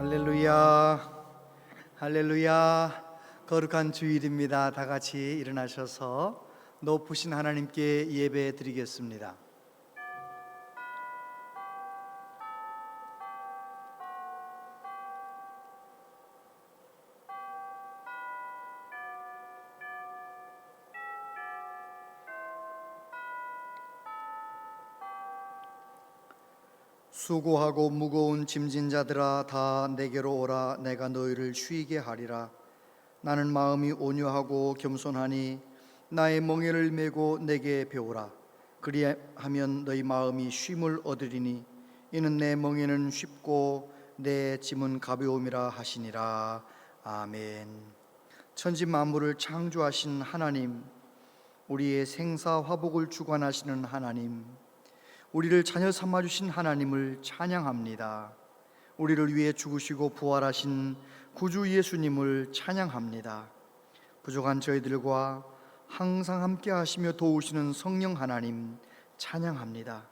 할렐루야, 할렐루야. 거룩한 주일입니다. 다 같이 일어나셔서 높으신 하나님께 예배 드리겠습니다. 수고하고 무거운 짐진 자들아 다 내게로 오라. 내가 너희를 쉬게 하리라. 나는 마음이 온유하고 겸손하니 나의 멍에를 메고 내게 배우라. 그리하면 너희 마음이 쉼을 얻으리니 이는 내 멍에는 쉽고 내 짐은 가벼움이라 하시니라. 아멘. 천지 만물을 창조하신 하나님, 우리의 생사 화복을 주관하시는 하나님, 우리를 자녀 삼아주신 하나님을 찬양합니다. 우리를 위해 죽으시고 부활하신 구주 예수님을 찬양합니다. 부족한 저희들과 항상 함께 하시며 도우시는 성령 하나님 찬양합니다.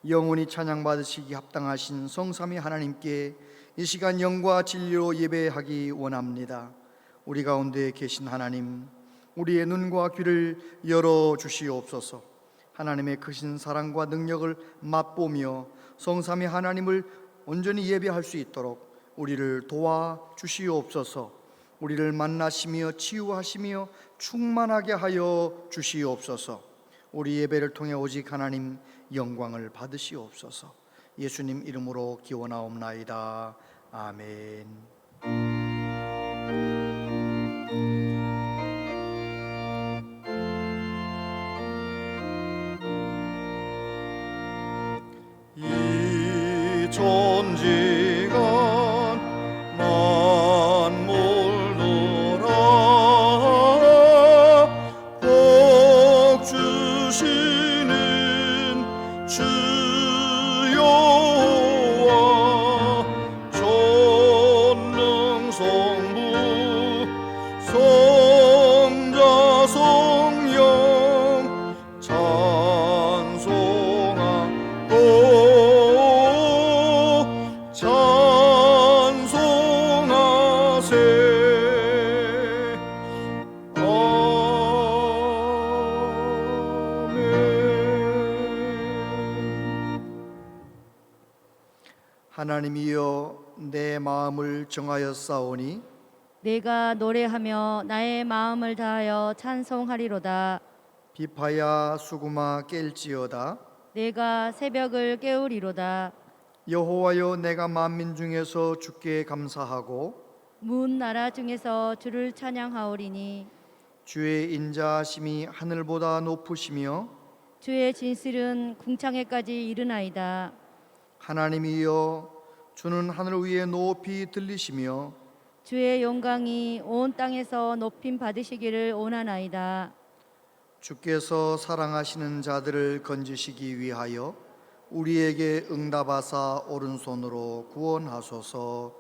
영원히 찬양받으시기 합당하신 성삼위 하나님께 이 시간 영과 진리로 예배하기 원합니다. 우리 가운데 계신 하나님, 우리의 눈과 귀를 열어주시옵소서. 하나님의 크신 사랑과 능력을 맛보며 성삼위 하나님을 온전히 예배할 수 있도록 우리를 도와주시옵소서. 우리를 만나시며 치유하시며 충만하게 하여 주시옵소서. 우리 예배를 통해 오직 하나님 영광을 받으시옵소서. 예수님 이름으로 기원하옵나이다. 아멘. 존지간 만물 돌아 복 주시는 주여와 전능성부 성자 성령 찬송하고 하나님이여, 내 마음을 정하였사오니 내가 노래하며 나의 마음을 다하여 찬송하리로다. 비파야 수구마 깰지어다. 내가 새벽을 깨우리로다. 여호와여, 내가 만민 중에서 주께 감사하고 문 나라 중에서 주를 찬양하오리니 주의 인자하심이 하늘보다 높으시며 주의 진실은 궁창에까지 이르나이다. 하나님이여, 주는 하늘 위에 높이 들리시며 주의 영광이 온 땅에서 높임 받으시기를 원하나이다. 주께서 사랑하시는 자들을 건지시기 위하여 우리에게 응답하사 오른손으로 구원하소서.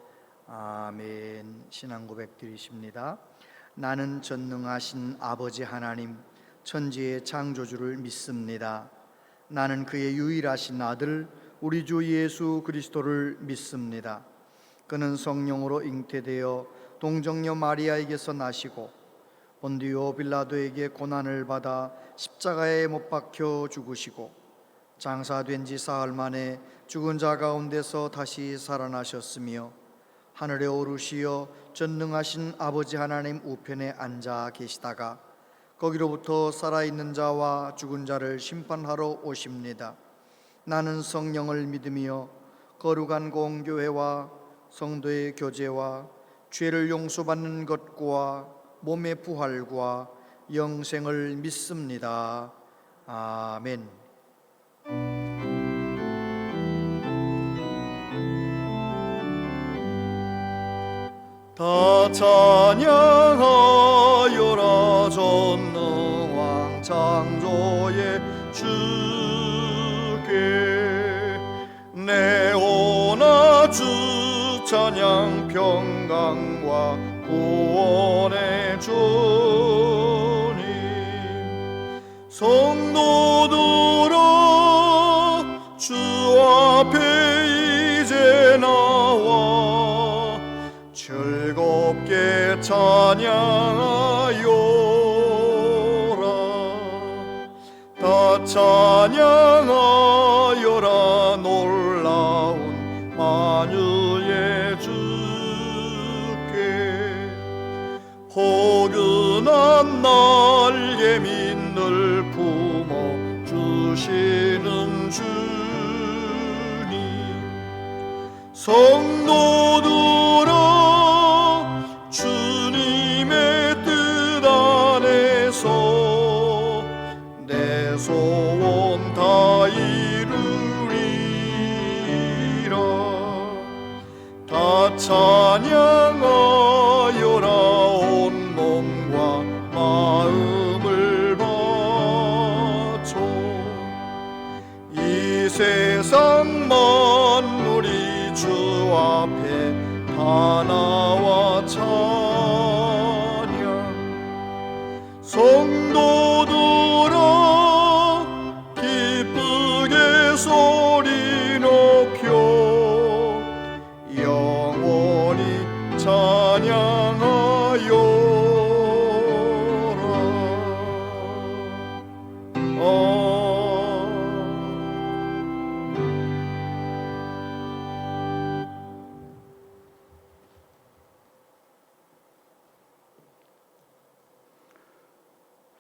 아멘. 신앙 고백 드리십니다. 나는 전능하신 아버지 하나님, 천지의 창조주를 믿습니다. 나는 그의 유일하신 아들 우리 주 예수 그리스도를 믿습니다. 그는 성령으로 잉태되어 동정녀 마리아에게서 나시고 본디오 빌라도에게 고난을 받아 십자가에 못 박혀 죽으시고 장사된 지 사흘 만에 죽은 자 가운데서 다시 살아나셨으며 하늘에 오르시어 전능하신 아버지 하나님 우편에 앉아 계시다가 거기로부터 살아있는 자와 죽은 자를 심판하러 오십니다. 나는 성령을 믿으며 거룩한 공교회와 성도의 교제와 죄를 용서받는 것과 몸의 부활과 영생을 믿습니다. 아멘. 다 찬양하여라. 전능왕 창조의 주께 내오나 주 찬양 평강과 구원의 주님 성도들아 주 앞에 이제 나와 찬양하여라 다 찬양하여라 놀라운 만유의 주께 포근한 날개 민들 품어 주시는 주님 성도들아 주님의 뜻 안에서 내 소원 다 이루리라 다 찬양하여라 온 몸과 마음을 바쳐 이 세상 만물이 주 앞에 다 나와 찬양 성도들아 기쁘게 소리 높여 영원히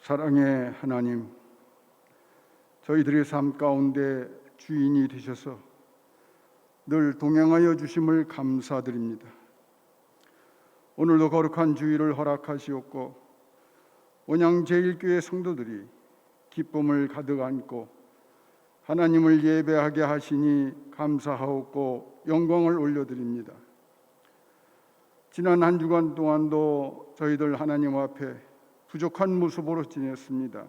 사랑의 하나님, 저희들의 삶 가운데 주인이 되셔서 늘 동행하여 주심을 감사드립니다. 오늘도 거룩한 주일을 허락하시옵고 온양제일교회 성도들이 기쁨을 가득 안고 하나님을 예배하게 하시니 감사하옵고 영광을 올려드립니다. 지난 한 주간 동안도 저희들 하나님 앞에 부족한 모습으로 지냈습니다.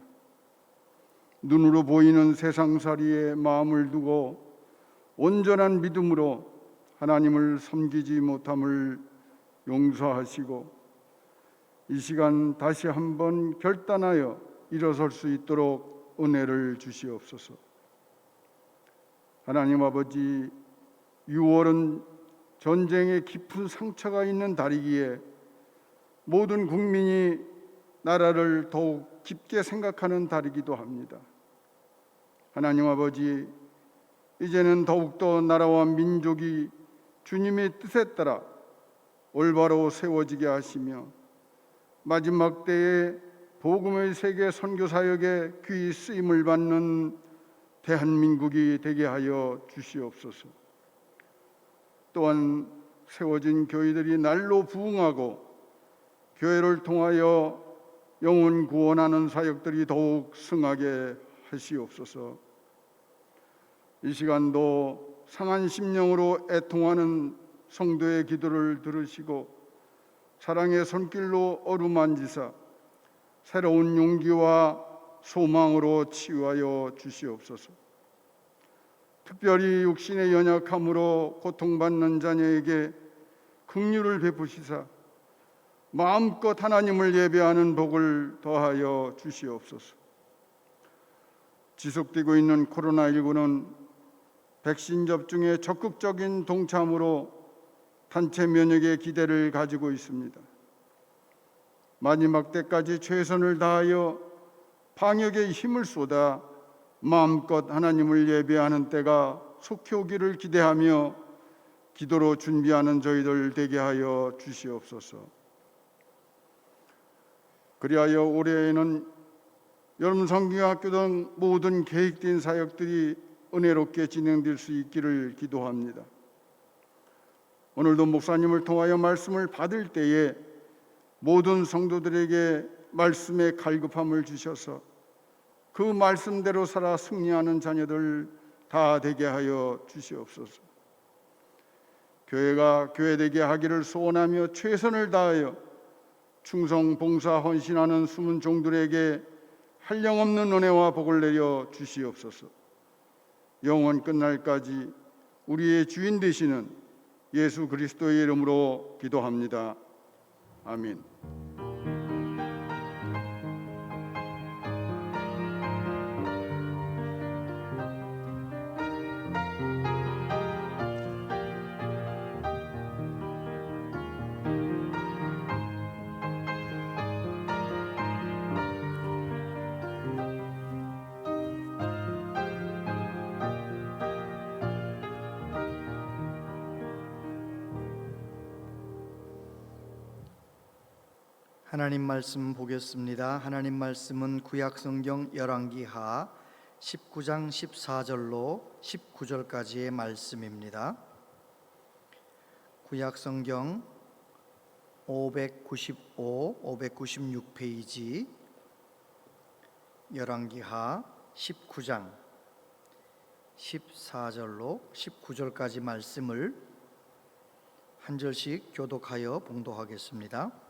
눈으로 보이는 세상살이에 마음을 두고 온전한 믿음으로 하나님을 섬기지 못함을 용서하시고 이 시간 다시 한번 결단하여 일어설 수 있도록 은혜를 주시옵소서. 하나님 아버지, 6월은 전쟁의 깊은 상처가 있는 달이기에 모든 국민이 나라를 더욱 깊게 생각하는 달이기도 합니다. 하나님 아버지, 이제는 더욱더 나라와 민족이 주님의 뜻에 따라 올바로 세워지게 하시며 마지막 때에 복음의 세계 선교사역에 귀히 쓰임을 받는 대한민국이 되게 하여 주시옵소서. 또한 세워진 교회들이 날로 부흥하고 교회를 통하여 영혼 구원하는 사역들이 더욱 승하게 하시옵소서. 이 시간도 상한 심령으로 애통하는 성도의 기도를 들으시고 사랑의 손길로 어루만지사 새로운 용기와 소망으로 치유하여 주시옵소서. 특별히 육신의 연약함으로 고통받는 자녀에게 긍휼을 베푸시사 마음껏 하나님을 예배하는 복을 더하여 주시옵소서. 지속되고 있는 코로나19는 백신 접종에 적극적인 동참으로 단체 면역의 기대를 가지고 있습니다. 마지막 때까지 최선을 다하여 방역에 힘을 쏟아 마음껏 하나님을 예배하는 때가 속히 오기를 기대하며 기도로 준비하는 저희들 되게 하여 주시옵소서. 그리하여 올해에는 여름 성경학교 등 모든 계획된 사역들이 은혜롭게 진행될 수 있기를 기도합니다. 오늘도 목사님을 통하여 말씀을 받을 때에 모든 성도들에게 말씀의 갈급함을 주셔서 그 말씀대로 살아 승리하는 자녀들 다 되게 하여 주시옵소서. 교회가 교회되게 하기를 소원하며 최선을 다하여 충성 봉사 헌신하는 숨은 종들에게 한량없는 은혜와 복을 내려 주시옵소서. 영원 끝날까지 우리의 주인 되시는 예수 그리스도의 이름으로 기도합니다. 아멘. 하나님 말씀 보겠습니다. 하나님 말씀은 구약성경 열왕기하 19장 14절로 19절까지의 말씀입니다. 구약성경 595, 596페이지 열왕기하 19장 14절로 19절까지 말씀을 한 절씩 교독하여 봉독하겠습니다.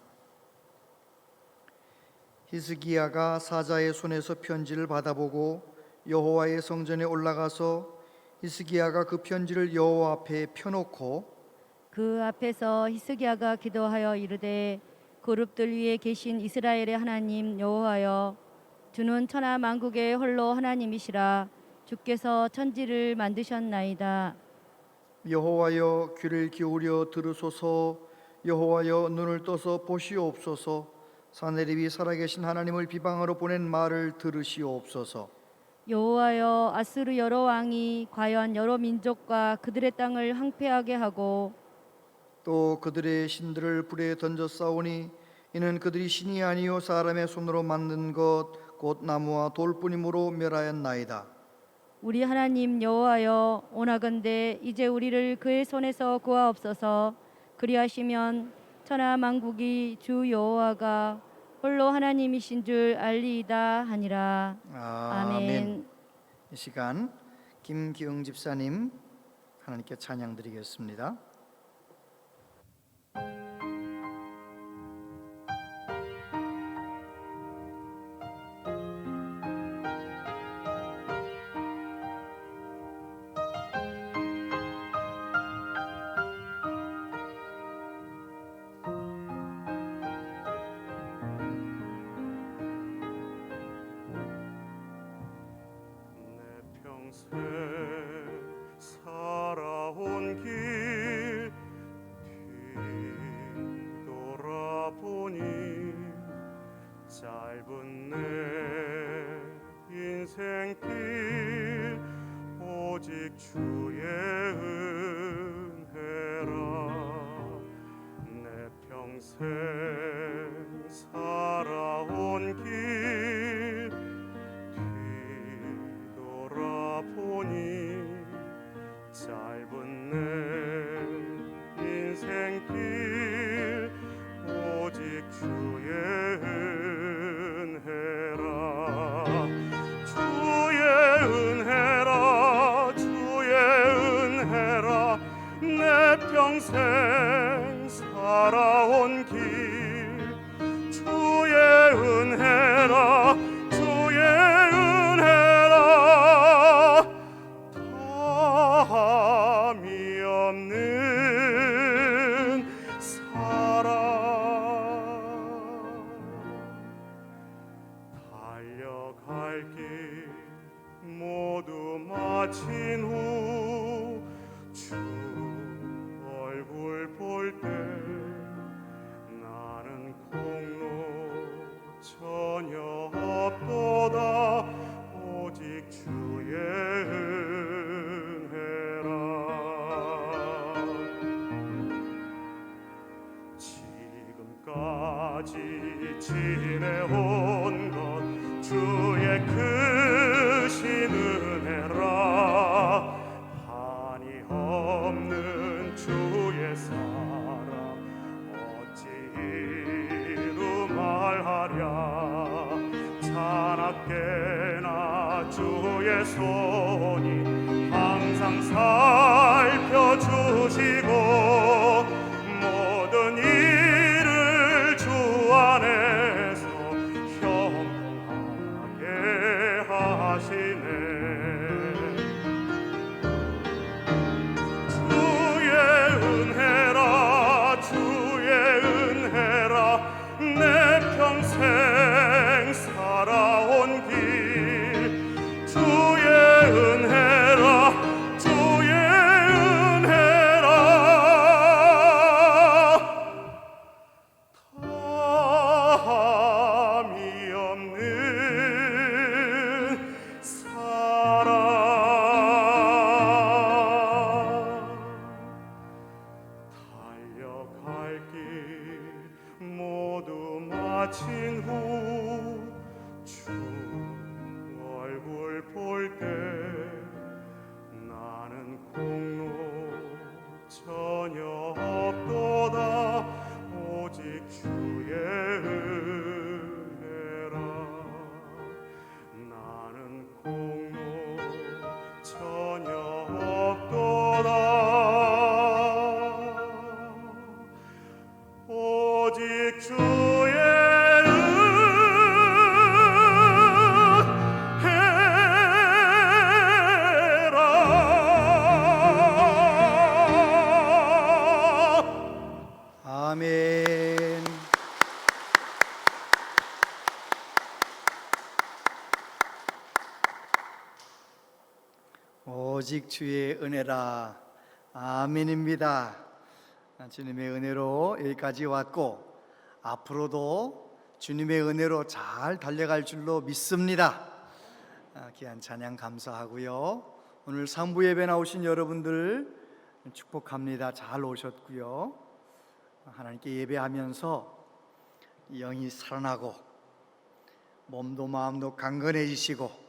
히스기야가 사자의 손에서 편지를 받아보고 여호와의 성전에 올라가서 히스기야가 그 편지를 여호와 앞에 펴놓고 그 앞에서 히스기야가 기도하여 이르되 그룹들 위에 계신 이스라엘의 하나님 여호와여, 주는 천하 만국의 홀로 하나님이시라. 주께서 천지를 만드셨나이다. 여호와여, 귀를 기울여 들으소서. 여호와여, 눈을 떠서 보시옵소서. 사내립이 살아계신 하나님을 비방하러 보낸 말을 들으시옵소서. 여호와여, 아수르 여러 왕이 과연 여러 민족과 그들의 땅을 황폐하게 하고 또 그들의 신들을 불에 던져 싸우니 이는 그들이 신이 아니요 사람의 손으로 만든 것 곧 나무와 돌뿐이므로 멸하였나이다. 우리 하나님 여호와여, 오나건대 이제 우리를 그의 손에서 구하옵소서. 그리하시면 천하 만국이 주 여호와가 홀로 하나님이신 줄 알리이다 하니라. 아멘. 이 시간 김기흥 집사님 하나님께 찬양 드리겠습니다. 살아온 길 뒤돌아보니 짧은 내 인생길 오직 주의 은혜라. 내 평생 살아온 길 뒤돌아보니 짧은 내 인생길 오직 주의 은혜라. 주의 은혜라, 주의 은혜라. 내 평생 살아온 길 주의 은혜라, 주의 은혜라. 다함이 없는 사랑 달려갈 길 모두 마친 후 주 얼굴 볼 때 나는 공로 전혀 없도다. 오직 주의 은혜라. 지금까지 지내온 것 주의 크신 은혜라. 한이 없는 주의 사랑 어찌 이루 말하랴. 자나깨 오직 주의 은혜라. 아멘입니다. 주님의 은혜로 여기까지 왔고 앞으로도 주님의 은혜로 잘 달려갈 줄로 믿습니다. 귀한 찬양 감사하고요. 오늘 상부 예배 나오신 여러분들 축복합니다. 잘 오셨고요. 하나님께 예배하면서 영이 살아나고 몸도 마음도 강건해지시고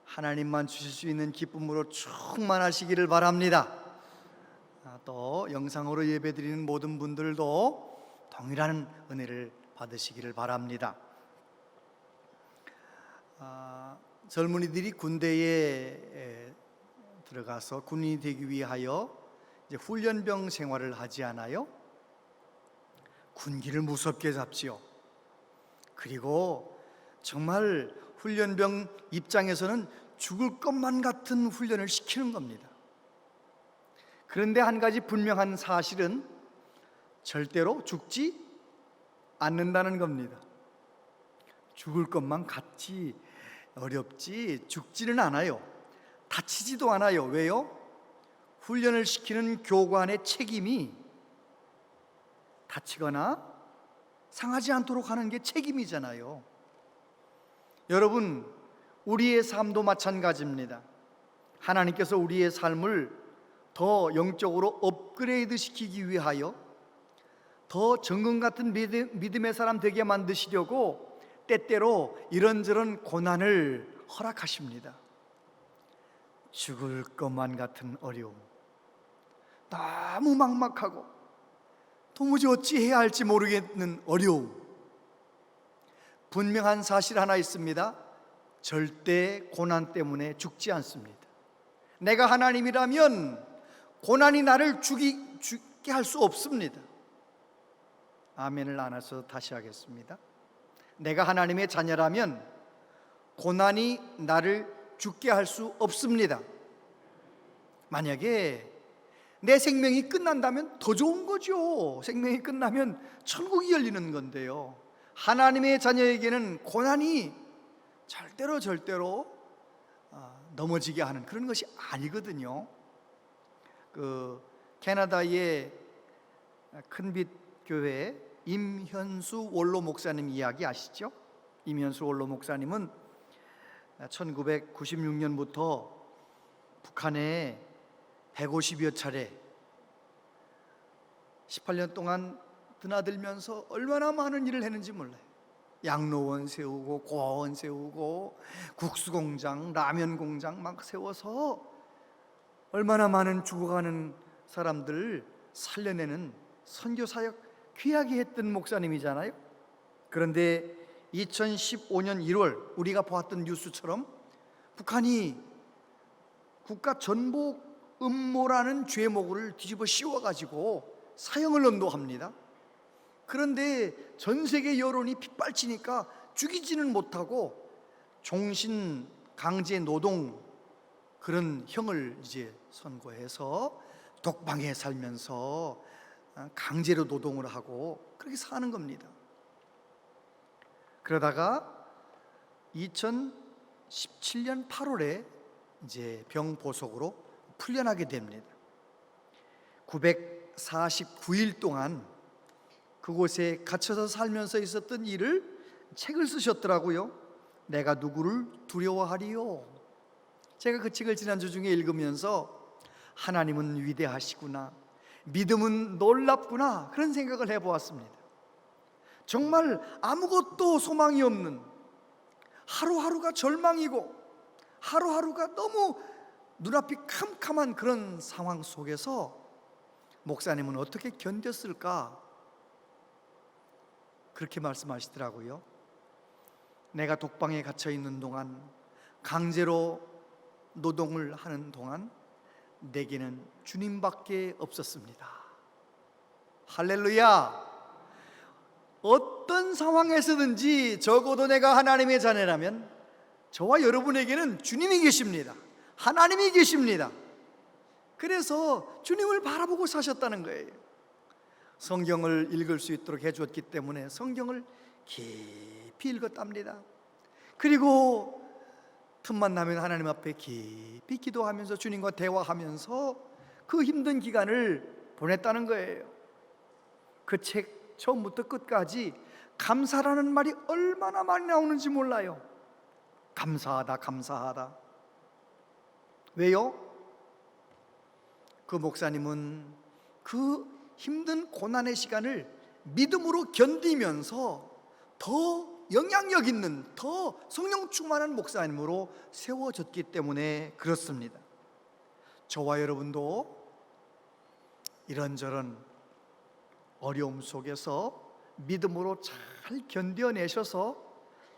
하나님만 주실 수 있는 기쁨으로 충만하시기를 바랍니다. 또 영상으로 예배드리는 모든 분들도 동일한 은혜를 받으시기를 바랍니다. 젊은이들이 군대에 들어가서 군인이 되기 위하여 이제 훈련병 생활을 하지 않아요? 군기를 무섭게 잡지요. 그리고 정말 훈련병 입장에서는 죽을 것만 같은 훈련을 시키는 겁니다. 그런데 한 가지 분명한 사실은 절대로 죽지 않는다는 겁니다. 죽을 것만 같지 어렵지 죽지는 않아요. 다치지도 않아요. 왜요? 훈련을 시키는 교관의 책임이 다치거나 상하지 않도록 하는 게 책임이잖아요. 여러분, 우리의 삶도 마찬가지입니다. 하나님께서 우리의 삶을 더 영적으로 업그레이드 시키기 위하여 더 정금 같은 믿음의 사람 되게 만드시려고 때때로 이런저런 고난을 허락하십니다. 죽을 것만 같은 어려움, 너무 막막하고 도무지 어찌해야 할지 모르겠는 어려움. 분명한 사실 하나 있습니다. 절대 고난 때문에 죽지 않습니다. 내가 하나님이라면 고난이 나를 죽게 할 수 없습니다. 아멘을 안 해서 다시 하겠습니다. 내가 하나님의 자녀라면 고난이 나를 죽게 할 수 없습니다. 만약에 내 생명이 끝난다면 더 좋은 거죠. 생명이 끝나면 천국이 열리는 건데요. 하나님의 자녀에게는 고난이 절대로 넘어지게 하는 그런 것이 아니거든요. 캐나다의 큰빛 교회 임현수 원로 목사님 이야기 아시죠? 임현수 원로 목사님은 1996년부터 북한에 150여 차례 18년 동안 드나들면서 얼마나 많은 일을 했는지 몰라요. 양로원 세우고 고아원 세우고 국수공장, 라면공장 막 세워서 얼마나 많은 죽어가는 사람들을 살려내는 선교사역 귀하게 했던 목사님이잖아요. 그런데 2015년 1월 우리가 보았던 뉴스처럼 북한이 국가 전복 음모라는 죄목을 뒤집어 씌워가지고 사형을 언도합니다. 그런데 전 세계 여론이 빗발치니까 죽이지는 못하고 종신 강제 노동 그런 형을 이제 선고해서 독방에 살면서 강제로 노동을 하고 그렇게 사는 겁니다. 그러다가 2017년 8월에 이제 병보석으로 풀려나게 됩니다. 949일 동안 그곳에 갇혀서 살면서 있었던 일을 책을 쓰셨더라고요. 내가 누구를 두려워하리요. 제가 그 책을 지난주 중에 읽으면서 하나님은 위대하시구나, 믿음은 놀랍구나, 그런 생각을 해보았습니다. 정말 아무것도 소망이 없는, 하루하루가 절망이고 하루하루가 너무 눈앞이 캄캄한 그런 상황 속에서 목사님은 어떻게 견뎠을까? 그렇게 말씀하시더라고요. 내가 독방에 갇혀 있는 동안, 강제로 노동을 하는 동안 내게는 주님밖에 없었습니다. 할렐루야! 어떤 상황에서든지 적어도 내가 하나님의 자녀라면 저와 여러분에게는 주님이 계십니다. 하나님이 계십니다. 그래서 주님을 바라보고 사셨다는 거예요. 성경을 읽을 수 있도록 해주었기 때문에 성경을 깊이 읽었답니다. 그리고 틈만 나면 하나님 앞에 깊이 기도하면서 주님과 대화하면서 그 힘든 기간을 보냈다는 거예요. 그 책 처음부터 끝까지 감사라는 말이 얼마나 많이 나오는지 몰라요. 감사하다, 감사하다. 왜요? 그 목사님은 그 힘든 고난의 시간을 믿음으로 견디면서 더 영향력 있는, 더 성령 충만한 목사님으로 세워졌기 때문에 그렇습니다. 저와 여러분도 이런저런 어려움 속에서 믿음으로 잘 견뎌내셔서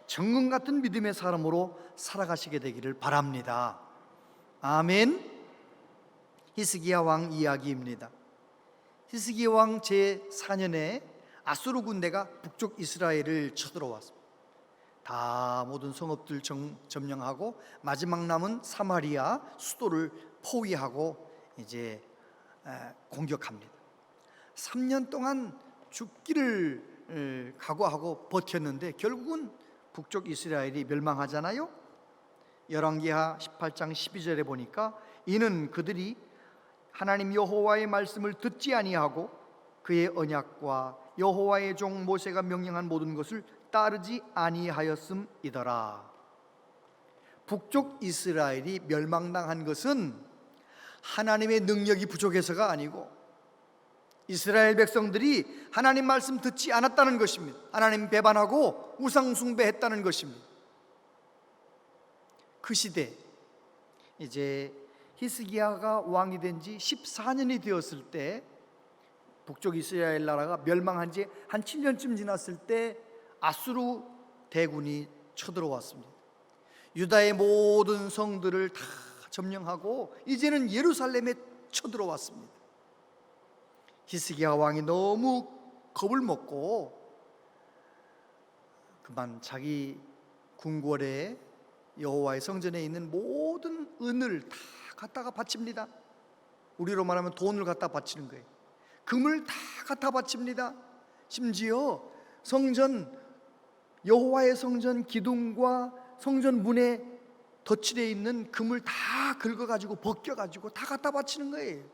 정금 같은 믿음의 사람으로 살아가시게 되기를 바랍니다. 아멘. 히스기야 왕 이야기입니다. 히스기야 왕 제4년에 아수르 군대가 북쪽 이스라엘을 쳐들어왔습니다. 다 모든 성읍들 점령하고 마지막 남은 사마리아 수도를 포위하고 이제 공격합니다. 3년 동안 죽기를 각오하고 버텼는데 결국은 북쪽 이스라엘이 멸망하잖아요. 열왕기하 18장 12절에 보니까 이는 그들이 하나님 여호와의 말씀을 듣지 아니하고 그의 언약과 여호와의 종 모세가 명령한 모든 것을 따르지 아니하였음이더라. 북쪽 이스라엘이 멸망당한 것은 하나님의 능력이 부족해서가 아니고 이스라엘 백성들이 하나님 말씀 듣지 않았다는 것입니다. 하나님 배반하고 우상 숭배했다는 것입니다. 그 시대 이제 히스기야가 왕이 된 지 14년이 되었을 때 북쪽 이스라엘 나라가 멸망한 지 한 7년쯤 지났을 때 아수르 대군이 쳐들어왔습니다. 유다의 모든 성들을 다 점령하고 이제는 예루살렘에 쳐들어왔습니다. 히스기야 왕이 너무 겁을 먹고 그만 자기 궁궐에 여호와의 성전에 있는 모든 은을 다 갖다가 바칩니다. 우리로 말하면 돈을 갖다 바치는 거예요. 금을 다 갖다 바칩니다. 심지어 성전 여호와의 성전 기둥과 성전 문에 덧칠해 있는 금을 다 긁어가지고 벗겨가지고 다 갖다 바치는 거예요.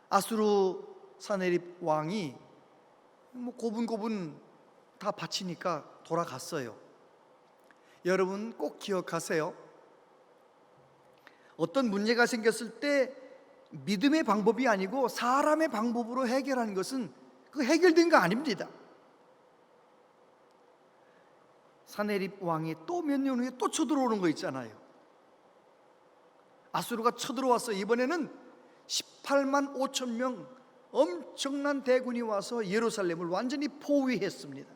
아수르 사네립 왕이 고분고분 다 바치니까 돌아갔어요. 여러분 꼭 기억하세요. 어떤 문제가 생겼을 때 믿음의 방법이 아니고 사람의 방법으로 해결하는 것은 그 해결된 거 아닙니다. 사네립 왕이 또 몇 년 후에 또 쳐들어오는 거 있잖아요. 아수르가 쳐들어와서 이번에는 18만 5천 명 엄청난 대군이 와서 예루살렘을 완전히 포위했습니다.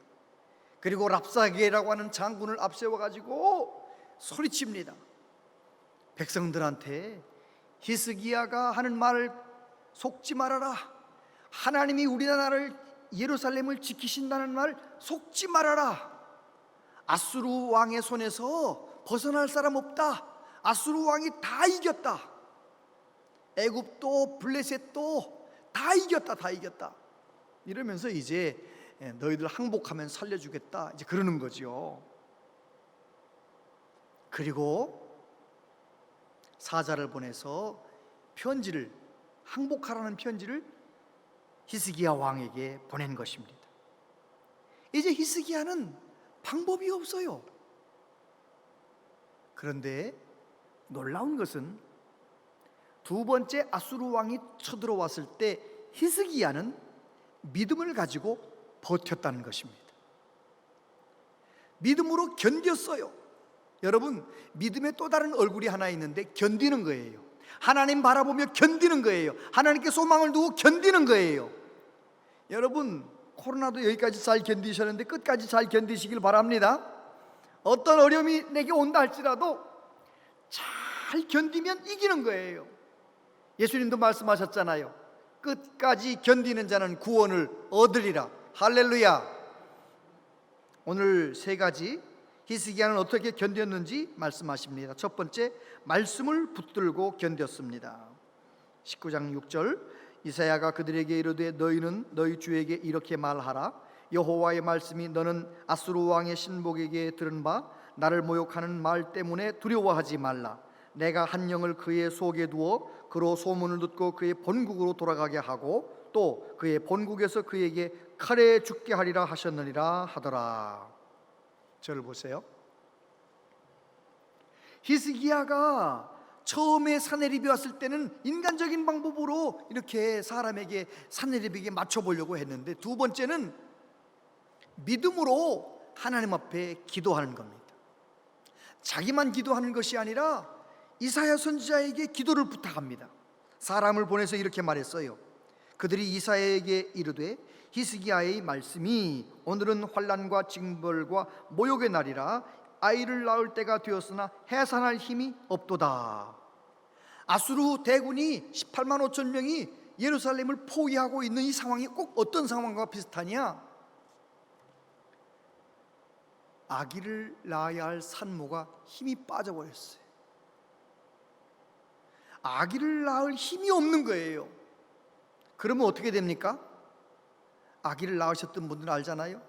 그리고 랍사게라고 하는 장군을 앞세워가지고 소리칩니다. 백성들한테 히스기야가 하는 말을 속지 말아라. 하나님이 우리나라를 예루살렘을 지키신다는 말 속지 말아라. 아수르 왕의 손에서 벗어날 사람 없다. 아수르 왕이 다 이겼다. 애굽도 블레셋도 다 이겼다. 다 이겼다. 이러면서 이제 너희들 항복하면 살려주겠다 이제 그러는 거죠. 그리고 사자를 보내서 편지를 항복하라는 편지를 히스기야 왕에게 보낸 것입니다. 이제 히스기야는 방법이 없어요. 그런데 놀라운 것은 두 번째 아수르 왕이 쳐들어왔을 때 히스기야는 믿음을 가지고 버텼다는 것입니다. 믿음으로 견뎠어요. 여러분, 믿음의 또 다른 얼굴이 하나 있는데 견디는 거예요. 하나님 바라보며 견디는 거예요. 하나님께 소망을 두고 견디는 거예요. 여러분, 코로나도 여기까지 잘 견디셨는데 끝까지 잘 견디시길 바랍니다. 어떤 어려움이 내게 온다 할지라도 잘 견디면 이기는 거예요. 예수님도 말씀하셨잖아요. 끝까지 견디는 자는 구원을 얻으리라. 할렐루야. 오늘 세 가지 히스기야는 어떻게 견뎠는지 말씀하십니다. 첫 번째, 말씀을 붙들고 견뎠습니다. 19장 6절, 이사야가 그들에게 이르되 너희는 너희 주에게 이렇게 말하라. 여호와의 말씀이 너는 아수르 왕의 신복에게 들은 바 나를 모욕하는 말 때문에 두려워하지 말라. 내가 한 영을 그의 속에 두어 그로 소문을 듣고 그의 본국으로 돌아가게 하고 또 그의 본국에서 그에게 칼에 죽게 하리라 하셨느니라 하더라. 저를 보세요. 히스기야가 처음에 산헤립이 왔을 때는 인간적인 방법으로 이렇게 사람에게 산헤립에게 맞춰보려고 했는데, 두 번째는 믿음으로 하나님 앞에 기도하는 겁니다. 자기만 기도하는 것이 아니라 이사야 선지자에게 기도를 부탁합니다. 사람을 보내서 이렇게 말했어요. 그들이 이사야에게 이르되 히스기야의 말씀이 오늘은 환난과 징벌과 모욕의 날이라 아이를 낳을 때가 되었으나 해산할 힘이 없도다. 아수르 대군이 18만 5천 명이 예루살렘을 포위하고 있는 이 상황이 꼭 어떤 상황과 비슷하냐? 아기를 낳아야 할 산모가 힘이 빠져버렸어요. 아기를 낳을 힘이 없는 거예요. 그러면 어떻게 됩니까? 아기를 낳으셨던 분들은 알잖아요.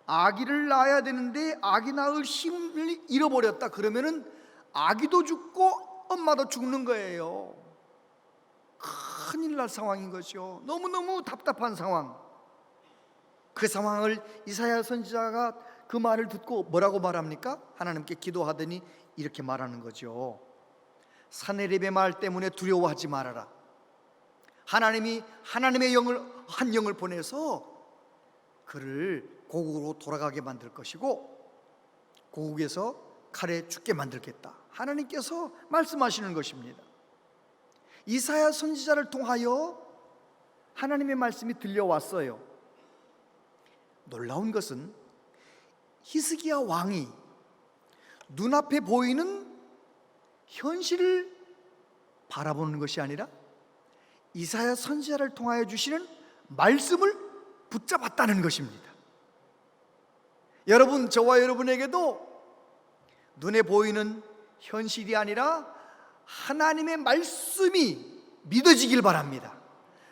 아기를 낳아야 되는데 아기 낳을 힘을 잃어버렸다 그러면은 아기도 죽고 엄마도 죽는 거예요. 큰일 날 상황인 거죠. 너무너무 답답한 상황. 그 상황을 이사야 선지자가 그 말을 듣고 뭐라고 말합니까? 하나님께 기도하더니 이렇게 말하는 거죠. 산헤립의 말 때문에 두려워하지 말아라. 하나님이 하나님의 한 영을 보내서 그를 고국으로 돌아가게 만들 것이고 고국에서 칼에 죽게 만들겠다. 하나님께서 말씀하시는 것입니다. 이사야 선지자를 통하여 하나님의 말씀이 들려왔어요. 놀라운 것은 히스기야 왕이 눈앞에 보이는 현실을 바라보는 것이 아니라 이사야 선지자를 통하여 주시는 말씀을 붙잡았다는 것입니다. 여러분, 저와 여러분에게도 눈에 보이는 현실이 아니라 하나님의 말씀이 믿어지길 바랍니다.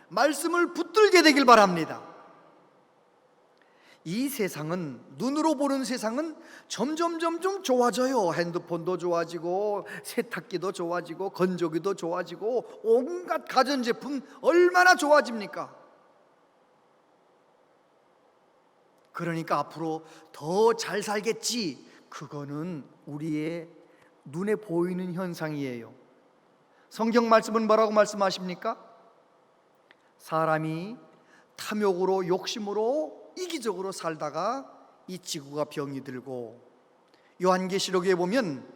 말씀을 붙들게 되길 바랍니다. 이 세상은, 눈으로 보는 세상은 점점 좋아져요. 핸드폰도 좋아지고 세탁기도 좋아지고 건조기도 좋아지고 온갖 가전제품 얼마나 좋아집니까? 그러니까 앞으로 더 잘 살겠지. 그거는 우리의 눈에 보이는 현상이에요. 성경 말씀은 뭐라고 말씀하십니까? 사람이 탐욕으로 욕심으로 이기적으로 살다가 이 지구가 병이 들고, 요한계시록에 보면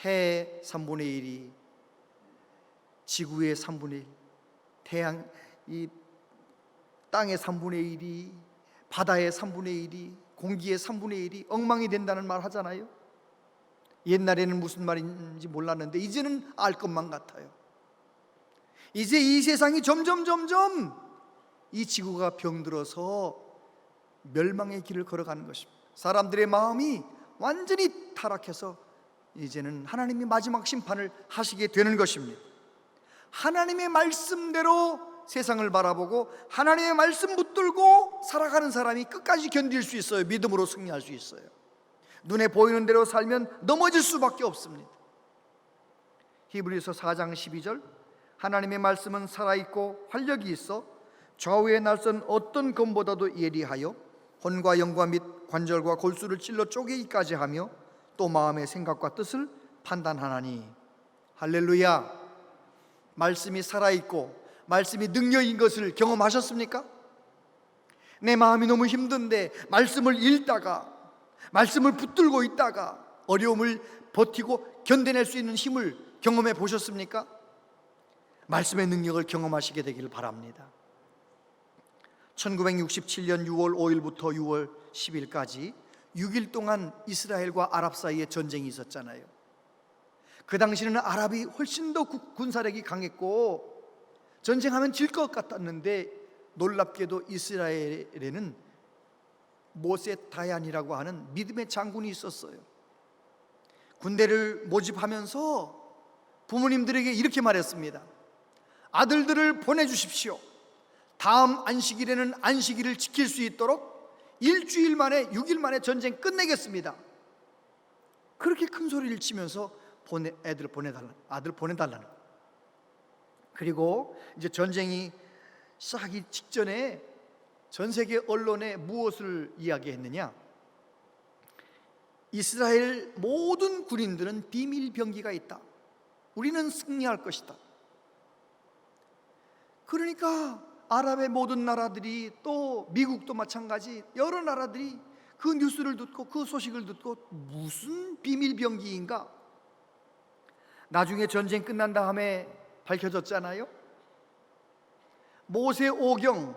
해 3분의 1이 지구의 3분의 1, 태양, 이 땅의 3분의 1이 바다의 3분의 1이 공기의 3분의 1이 엉망이 된다는 말 하잖아요. 옛날에는 무슨 말인지 몰랐는데 이제는 알 것만 같아요. 이제 이 세상이 점점 이 지구가 병들어서 멸망의 길을 걸어가는 것입니다. 사람들의 마음이 완전히 타락해서 이제는 하나님이 마지막 심판을 하시게 되는 것입니다. 하나님의 말씀대로 세상을 바라보고 하나님의 말씀 붙들고 살아가는 사람이 끝까지 견딜 수 있어요. 믿음으로 승리할 수 있어요. 눈에 보이는 대로 살면 넘어질 수밖에 없습니다. 히브리서 4장 12절, 하나님의 말씀은 살아있고 활력이 있어 좌우에 날선 어떤 검보다도 예리하여 혼과 영과 및 관절과 골수를 찔러 쪼개기까지 하며 또 마음의 생각과 뜻을 판단하나니. 할렐루야. 말씀이 살아있고 말씀이 능력인 것을 경험하셨습니까? 내 마음이 너무 힘든데 말씀을 읽다가, 말씀을 붙들고 있다가 어려움을 버티고 견뎌낼 수 있는 힘을 경험해 보셨습니까? 말씀의 능력을 경험하시게 되기를 바랍니다. 1967년 6월 5일부터 6월 10일까지 6일 동안 이스라엘과 아랍 사이에 전쟁이 있었잖아요. 그 당시에는 아랍이 훨씬 더 군사력이 강했고 전쟁하면 질 것 같았는데 놀랍게도 이스라엘에는 모세 다얀이라고 하는 믿음의 장군이 있었어요. 군대를 모집하면서 부모님들에게 이렇게 말했습니다. 아들들을 보내주십시오. 다음 안식일에는 안식일을 지킬 수 있도록 일주일 만에 6일 만에 전쟁 끝내겠습니다. 그렇게 큰 소리를 치면서 아들 보내달라는 거예요. 그리고 이제 전쟁이 시작하기 직전에 전 세계 언론에 무엇을 이야기했느냐? 이스라엘 모든 군인들은 비밀 병기가 있다. 우리는 승리할 것이다. 그러니까 아랍의 모든 나라들이, 또 미국도 마찬가지, 여러 나라들이 그 뉴스를 듣고 그 소식을 듣고 무슨 비밀 병기인가? 나중에 전쟁 끝난 다음에 밝혀졌잖아요. 모세 오경,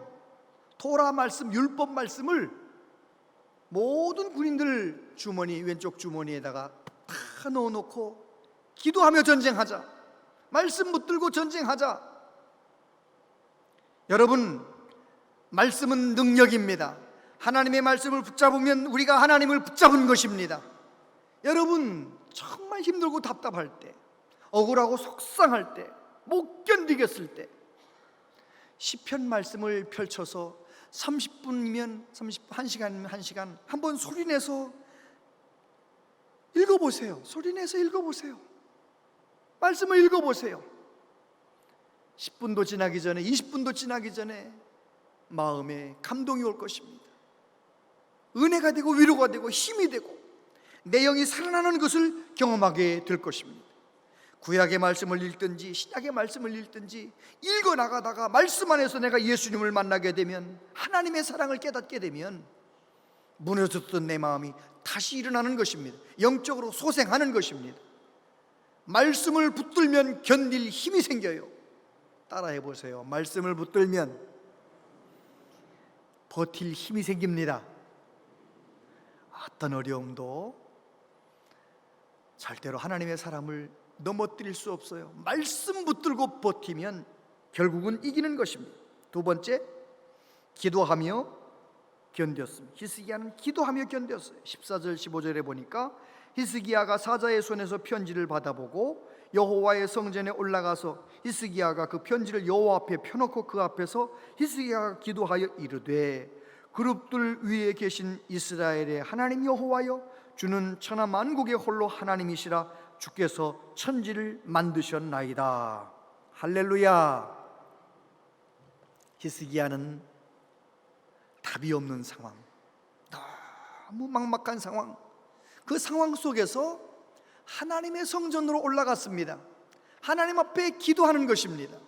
토라 말씀, 율법 말씀을 모든 군인들 주머니, 왼쪽 주머니에다가 다 넣어놓고 기도하며 전쟁하자, 말씀 붙들고 전쟁하자. 여러분, 말씀은 능력입니다. 하나님의 말씀을 붙잡으면 우리가 하나님을 붙잡은 것입니다. 여러분, 정말 힘들고 답답할 때, 억울하고 속상할 때, 못 견디겠을 때 시편 말씀을 펼쳐서 30분이면 1시간이면 1시간 한번 소리내서 읽어보세요. 소리내서 읽어보세요. 말씀을 읽어보세요. 10분도 지나기 전에, 20분도 지나기 전에 마음에 감동이 올 것입니다. 은혜가 되고 위로가 되고 힘이 되고 내 영이 살아나는 것을 경험하게 될 것입니다. 구약의 말씀을 읽든지 신약의 말씀을 읽든지 읽어나가다가 말씀 안에서 내가 예수님을 만나게 되면, 하나님의 사랑을 깨닫게 되면 무너졌던 내 마음이 다시 일어나는 것입니다. 영적으로 소생하는 것입니다. 말씀을 붙들면 견딜 힘이 생겨요. 따라해 보세요. 말씀을 붙들면 버틸 힘이 생깁니다. 어떤 어려움도 절대로 하나님의 사람을 넘어뜨릴 수 없어요. 말씀 붙들고 버티면 결국은 이기는 것입니다. 두 번째, 기도하며 견뎠습니다. 히스기야는 기도하며 견뎠어요. 14절 15절에 보니까 히스기야가 사자의 손에서 편지를 받아보고 여호와의 성전에 올라가서 히스기야가 그 편지를 여호와 앞에 펴놓고 그 앞에서 히스기야가 기도하여 이르되, 그룹들 위에 계신 이스라엘의 하나님 여호와여, 주는 천하 만국의 홀로 하나님이시라. 주께서 천지를 만드셨나이다. 할렐루야. 히스기야는 답이 없는 상황, 너무 막막한 상황, 그 상황 속에서 하나님의 성전으로 올라갔습니다. 하나님 앞에 기도하는 것입니다.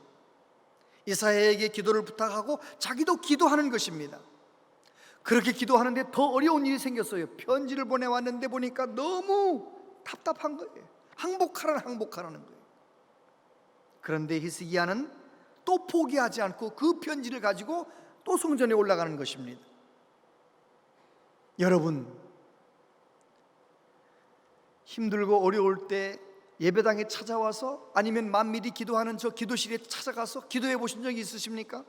이사야에게 기도를 부탁하고 자기도 기도하는 것입니다. 그렇게 기도하는데 더 어려운 일이 생겼어요. 편지를 보내왔는데 보니까 너무 답답한 거예요. 항복하라는 거예요. 그런데 히스기야는 또 포기하지 않고 그 편지를 가지고 또 성전에 올라가는 것입니다. 여러분, 힘들고 어려울 때 예배당에 찾아와서, 아니면 만밀히 기도하는 저 기도실에 찾아가서 기도해 보신 적이 있으십니까?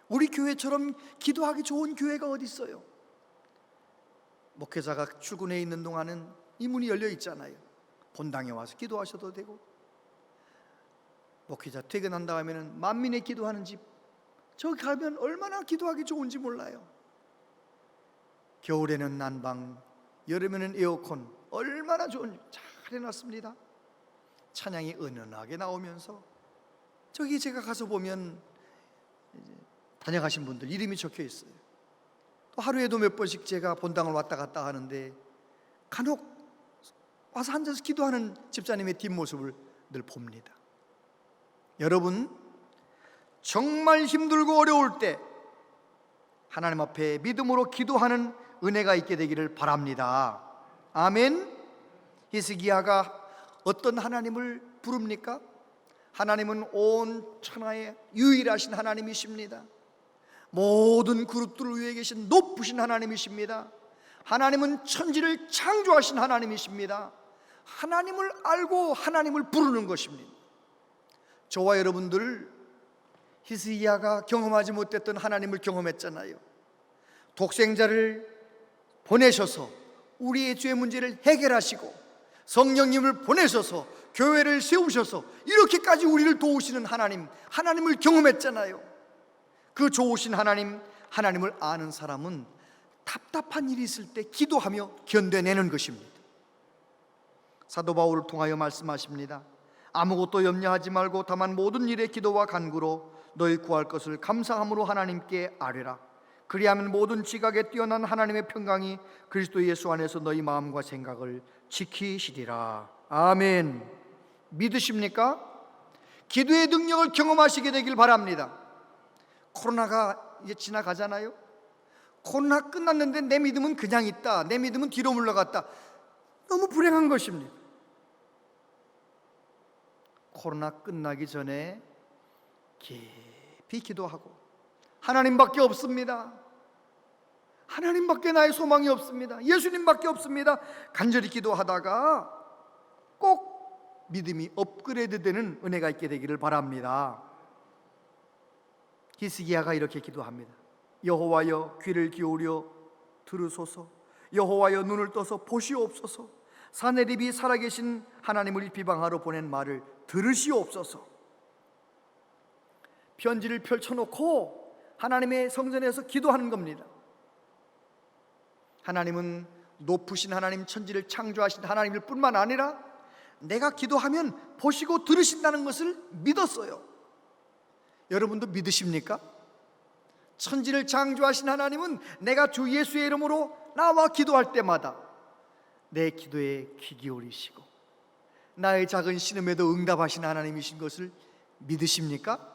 우리 교회처럼 기도하기 좋은 교회가 어디 있어요? 목회자가 출근해 있는 동안은 이 문이 열려 있잖아요. 본당에 와서 기도하셔도 되고, 목회자 퇴근한 다음에는 만민의 기도하는 집, 저기 가면 얼마나 기도하기 좋은지 몰라요. 겨울에는 난방, 여름에는 에어컨, 얼마나 좋은지 잘 해놨습니다. 찬양이 은은하게 나오면서, 저기 제가 가서 보면 이제 다녀가신 분들 이름이 적혀 있어요. 또 하루에도 몇 번씩 제가 본당을 왔다 갔다 하는데 간혹 와서 앉아서 기도하는 집사님의 뒷모습을 늘 봅니다. 여러분, 정말 힘들고 어려울 때 하나님 앞에 믿음으로 기도하는 은혜가 있게 되기를 바랍니다. 아멘. 히스기야가 어떤 하나님을 부릅니까? 하나님은 온 천하의 유일하신 하나님이십니다. 모든 그룹들을 위해 계신 높으신 하나님이십니다. 하나님은 천지를 창조하신 하나님이십니다. 하나님을 알고 하나님을 부르는 것입니다. 저와 여러분들, 히스기야가 경험하지 못했던 하나님을 경험했잖아요. 독생자를 보내셔서 우리의 죄 문제를 해결하시고, 성령님을 보내셔서 교회를 세우셔서 이렇게까지 우리를 도우시는 하나님을 경험했잖아요. 그 좋으신 하나님을 아는 사람은 답답한 일이 있을 때 기도하며 견뎌내는 것입니다. 사도 바울을 통하여 말씀하십니다. 아무것도 염려하지 말고 다만 모든 일에 기도와 간구로 너희 구할 것을 감사함으로 하나님께 아뢰라. 그리하면 모든 지각에 뛰어난 하나님의 평강이 그리스도 예수 안에서 너희 마음과 생각을 지키시리라. 아멘. 믿으십니까? 기도의 능력을 경험하시게 되길 바랍니다. 코로나가 이제 지나가잖아요. 코로나 끝났는데 내 믿음은 그냥 있다, 내 믿음은 뒤로 물러갔다. 너무 불행한 것입니다. 코로나 끝나기 전에 깊이 기도하고, 하나님밖에 없습니다, 하나님밖에 나의 소망이 없습니다, 예수님밖에 없습니다, 간절히 기도하다가 꼭 믿음이 업그레이드 되는 은혜가 있게 되기를 바랍니다. 히스기야가 이렇게 기도합니다. 여호와여 귀를 기울여 들으소서. 여호와여 눈을 떠서 보시옵소서. 사내립이 살아계신 하나님을 비방하러 보낸 말을 들으시옵소서. 편지를 펼쳐놓고 하나님의 성전에서 기도하는 겁니다. 하나님은 높으신 하나님, 천지를 창조하신 하나님일 뿐만 아니라 내가 기도하면 보시고 들으신다는 것을 믿었어요. 여러분도 믿으십니까? 천지를 창조하신 하나님은 내가 주 예수의 이름으로 나와 기도할 때마다 내 기도에 귀 기울이시고 나의 작은 신음에도 응답하신 하나님이신 것을 믿으십니까?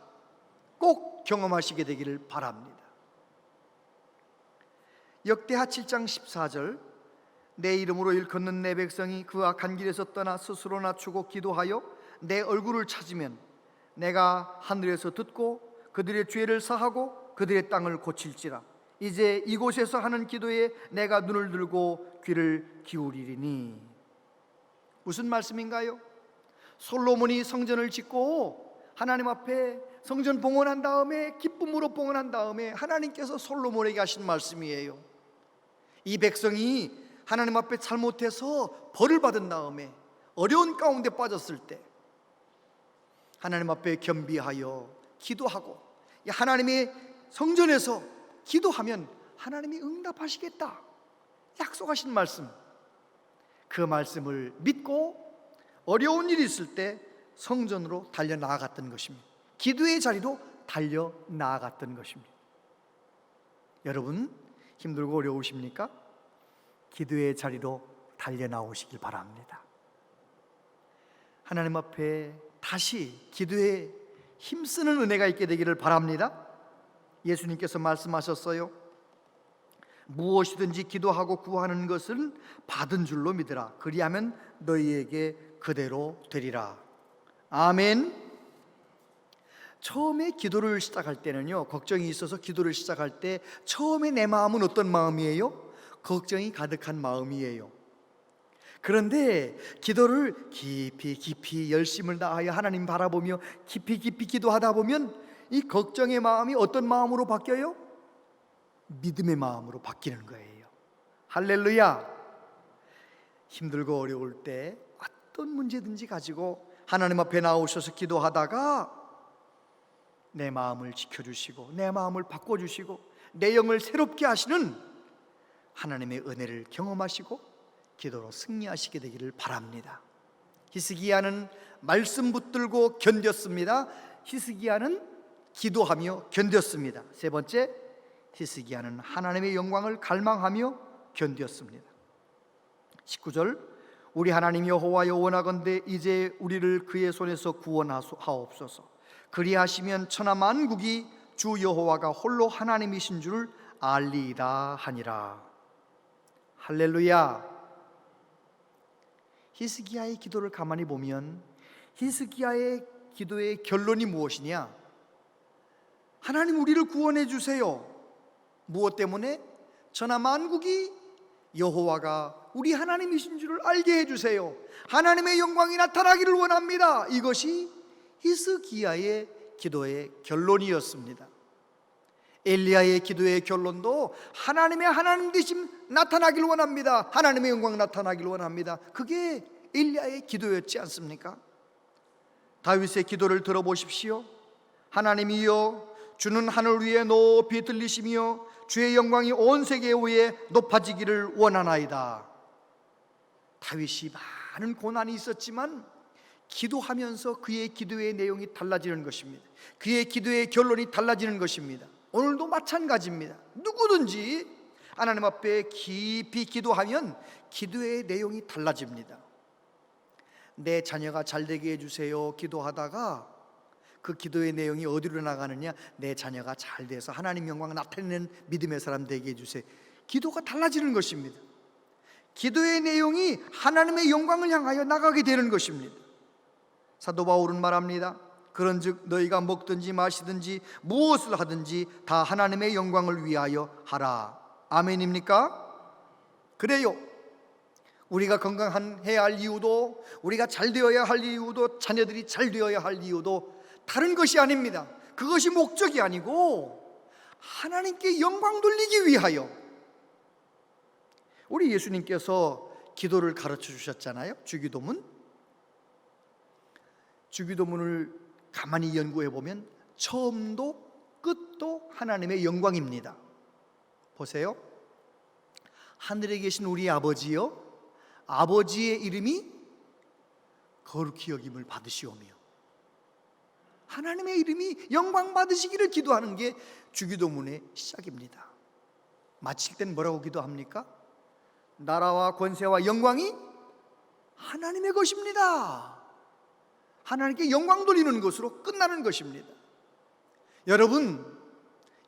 꼭 경험하시게 되기를 바랍니다. 역대하 7장 14절, 내 이름으로 일컫는 내 백성이 그 악한 길에서 떠나 스스로 낮추고 기도하여 내 얼굴을 찾으면 내가 하늘에서 듣고 그들의 죄를 사하고 그들의 땅을 고칠지라. 이제 이곳에서 하는 기도에 내가 눈을 들고 귀를 기울이리니. 무슨 말씀인가요? 솔로몬이 성전을 짓고 하나님 앞에 성전 봉헌한 다음에 기쁨으로 봉헌한 다음에 하나님께서 솔로몬에게 하신 말씀이에요. 이 백성이 하나님 앞에 잘못해서 벌을 받은 다음에 어려운 가운데 빠졌을 때 하나님 앞에 겸비하여 기도하고 하나님의 성전에서 기도하면 하나님이 응답하시겠다 약속하신 말씀, 그 말씀을 믿고 어려운 일이 있을 때 성전으로 달려나아갔던 것입니다. 기도의 자리로 달려나아갔던 것입니다. 여러분 힘들고 어려우십니까? 기도의 자리로 달려나오시길 바랍니다. 하나님 앞에 다시 기도에 힘쓰는 은혜가 있게 되기를 바랍니다. 예수님께서 말씀하셨어요. 무엇이든지 기도하고 구하는 것을 받은 줄로 믿으라. 그리하면 너희에게 그대로 되리라. 아멘. 처음에 기도를 시작할 때는요, 걱정이 있어서 기도를 시작할 때 처음에 내 마음은 어떤 마음이에요? 걱정이 가득한 마음이에요. 그런데 기도를 깊이 열심을 다하여 하나님 바라보며 깊이 기도하다 보면 이 걱정의 마음이 어떤 마음으로 바뀌어요? 믿음의 마음으로 바뀌는 거예요. 할렐루야. 힘들고 어려울 때 어떤 문제든지 가지고 하나님 앞에 나오셔서 기도하다가 내 마음을 지켜주시고 내 마음을 바꿔주시고 내 영을 새롭게 하시는 하나님의 은혜를 경험하시고 기도로 승리하시게 되기를 바랍니다. 히스기야는 말씀 붙들고 견뎠습니다. 히스기야는 기도하며 견뎠습니다. 세 번째, 히스기야는 하나님의 영광을 갈망하며 견뎠습니다. 19절, 우리 하나님 여호와여 원하건대 이제 우리를 그의 손에서 구원하옵소서. 그리하시면 천하 만국이 주 여호와가 홀로 하나님이신 줄 알리이다 하니라. 할렐루야. 히스기야의 기도를 가만히 보면 히스기야의 기도의 결론이 무엇이냐? 하나님 우리를 구원해 주세요. 무엇 때문에? 천하 만국이 여호와가 우리 하나님이신 줄을 알게 해주세요. 하나님의 영광이 나타나기를 원합니다. 이것이 히스기야의 기도의 결론이었습니다. 엘리야의 기도의 결론도 하나님의 하나님 되심 나타나기를 원합니다. 하나님의 영광 나타나기를 원합니다. 그게 엘리야의 기도였지 않습니까? 다윗의 기도를 들어보십시오. 하나님이여, 주는 하늘 위에 높이 들리시며 주의 영광이 온 세계 위에 높아지기를 원하나이다. 다윗이 많은 고난이 있었지만 기도하면서 그의 기도의 내용이 달라지는 것입니다. 그의 기도의 결론이 달라지는 것입니다. 오늘도 마찬가지입니다. 누구든지 하나님 앞에 깊이 기도하면 기도의 내용이 달라집니다. 내 자녀가 잘 되게 해주세요 기도하다가 그 기도의 내용이 어디로 나가느냐, 내 자녀가 잘 돼서 하나님 영광을 나타내는 믿음의 사람 되게 해주세요. 기도가 달라지는 것입니다. 기도의 내용이 하나님의 영광을 향하여 나가게 되는 것입니다. 사도 바울은 말합니다. 그런즉 너희가 먹든지 마시든지 무엇을 하든지 다 하나님의 영광을 위하여 하라. 아멘입니까? 그래요. 우리가 건강해야 할 이유도, 우리가 잘 되어야 할 이유도, 자녀들이 잘 되어야 할 이유도 다른 것이 아닙니다. 그것이 목적이 아니고 하나님께 영광 돌리기 위하여. 우리 예수님께서 기도를 가르쳐 주셨잖아요. 주기도문. 주기도문을 가만히 연구해 보면 처음도 끝도 하나님의 영광입니다. 보세요. 하늘에 계신 우리 아버지여, 아버지의 이름이 거룩히 여김을 받으시오며, 하나님의 이름이 영광 받으시기를 기도하는 게 주기도문의 시작입니다. 마칠 땐 뭐라고 기도합니까? 나라와 권세와 영광이 하나님의 것입니다. 하나님께 영광 돌리는 것으로 끝나는 것입니다. 여러분,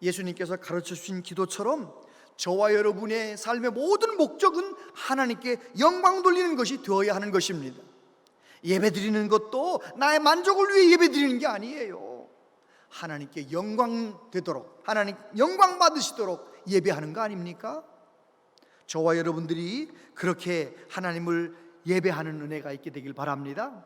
예수님께서 가르쳐 주신 기도처럼 저와 여러분의 삶의 모든 목적은 하나님께 영광 돌리는 것이 되어야 하는 것입니다. 예배 드리는 것도 나의 만족을 위해 예배 드리는 게 아니에요. 하나님께 영광 되도록, 하나님 영광 받으시도록 예배하는 거 아닙니까? 저와 여러분들이 그렇게 하나님을 예배하는 은혜가 있게 되길 바랍니다.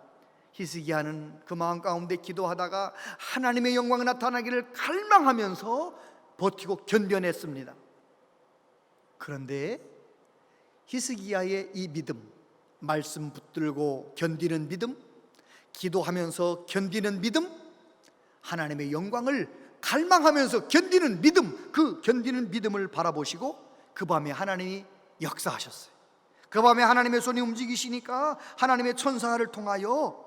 히스기야는 그 마음 가운데 기도하다가 하나님의 영광이 나타나기를 갈망하면서 버티고 견뎌냈습니다. 그런데 히스기야의 이 믿음, 말씀 붙들고 견디는 믿음, 기도하면서 견디는 믿음, 하나님의 영광을 갈망하면서 견디는 믿음, 그 견디는 믿음을 바라보시고 그 밤에 하나님이 역사하셨어요. 그 밤에 하나님의 손이 움직이시니까 하나님의 천사를 통하여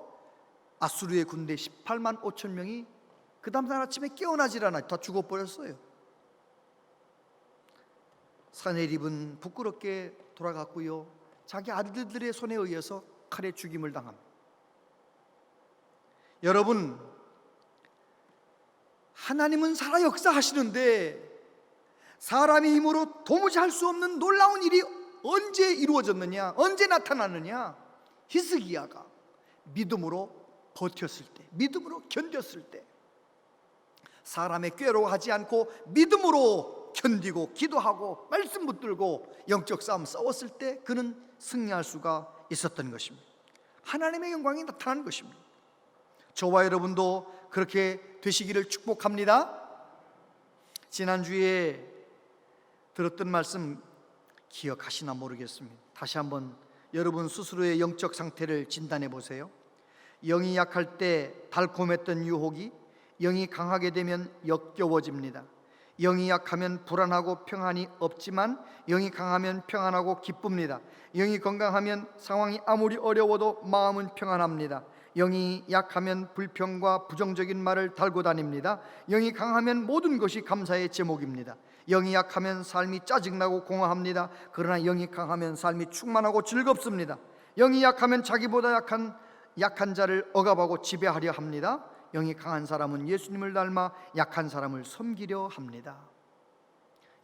아수르의 군대 18만 5천 명이 그 다음날 아침에 깨어나질 않아요. 다 죽어버렸어요. 사내립은 부끄럽게 돌아갔고요, 자기 아들들의 손에 의해서 칼에 죽임을 당합니다. 여러분, 하나님은 살아 역사하시는데 사람의 힘으로 도무지 할 수 없는 놀라운 일이 언제 이루어졌느냐, 언제 나타났느냐? 히스기야가 믿음으로 버텼을 때, 믿음으로 견뎠을 때, 사람의 꾀로 하지 않고 믿음으로 견디고 기도하고 말씀 붙들고 영적 싸움 싸웠을 때 그는 승리할 수가 있었던 것입니다. 하나님의 영광이 나타난 것입니다. 저와 여러분도 그렇게 되시기를 축복합니다. 지난주에 들었던 말씀 기억하시나 모르겠습니다. 다시 한번 여러분 스스로의 영적 상태를 진단해 보세요. 영이 약할 때 달콤했던 유혹이 영이 강하게 되면 역겨워집니다. 영이 약하면 불안하고 평안이 없지만 영이 강하면 평안하고 기쁩니다. 영이 건강하면 상황이 아무리 어려워도 마음은 평안합니다. 영이 약하면 불평과 부정적인 말을 달고 다닙니다. 영이 강하면 모든 것이 감사의 제목입니다. 영이 약하면 삶이 짜증나고 공허합니다. 그러나 영이 강하면 삶이 충만하고 즐겁습니다. 영이 약하면 자기보다 약한 자를 억압하고 지배하려 합니다. 영이 강한 사람은 예수님을 닮아 약한 사람을 섬기려 합니다.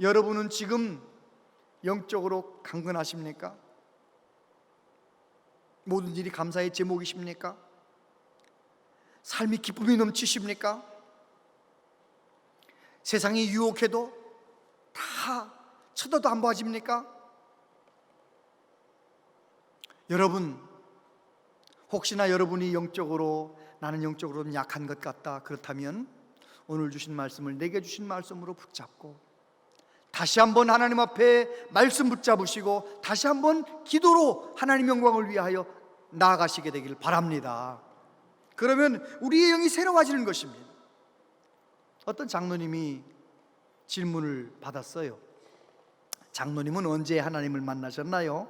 여러분은 지금 영적으로 강건하십니까? 모든 일이 감사의 제목이십니까? 삶이 기쁨이 넘치십니까? 세상이 유혹해도 다 쳐다도 안 봐집니까? 여러분, 혹시나 여러분이 영적으로 나는 영적으로 좀 약한 것 같다 그렇다면 오늘 주신 말씀을, 내게 주신 말씀으로 붙잡고 다시 한번 하나님 앞에 말씀 붙잡으시고 다시 한번 기도로 하나님 영광을 위하여 나아가시게 되길 바랍니다. 그러면 우리의 영이 새로워지는 것입니다. 어떤 장로님이 질문을 받았어요. 장로님은 언제 하나님을 만나셨나요?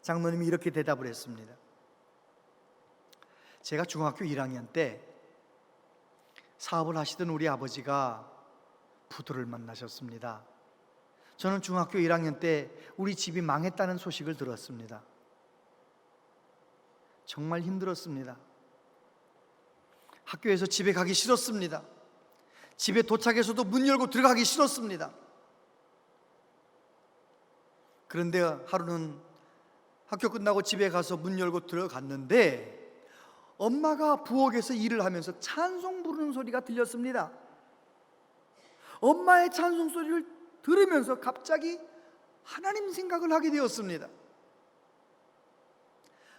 장로님이 이렇게 대답을 했습니다. 제가 중학교 1학년 때 사업을 하시던 우리 아버지가 부도를 만나셨습니다. 저는 중학교 1학년 때 우리 집이 망했다는 소식을 들었습니다. 정말 힘들었습니다. 학교에서 집에 가기 싫었습니다. 집에 도착해서도 문 열고 들어가기 싫었습니다. 그런데 하루는 학교 끝나고 집에 가서 문 열고 들어갔는데 엄마가 부엌에서 일을 하면서 찬송 부르는 소리가 들렸습니다. 엄마의 찬송 소리를 들으면서 갑자기 하나님 생각을 하게 되었습니다.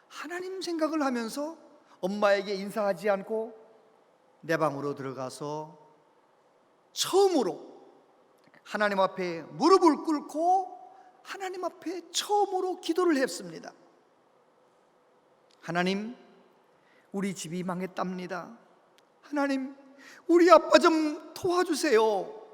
하나님 생각을 하면서 엄마에게 인사하지 않고 내 방으로 들어가서 처음으로 하나님 앞에 무릎을 꿇고 하나님 앞에 처음으로 기도를 했습니다. 하나님, 우리 집이 망했답니다. 하나님, 우리 아빠 좀 도와주세요.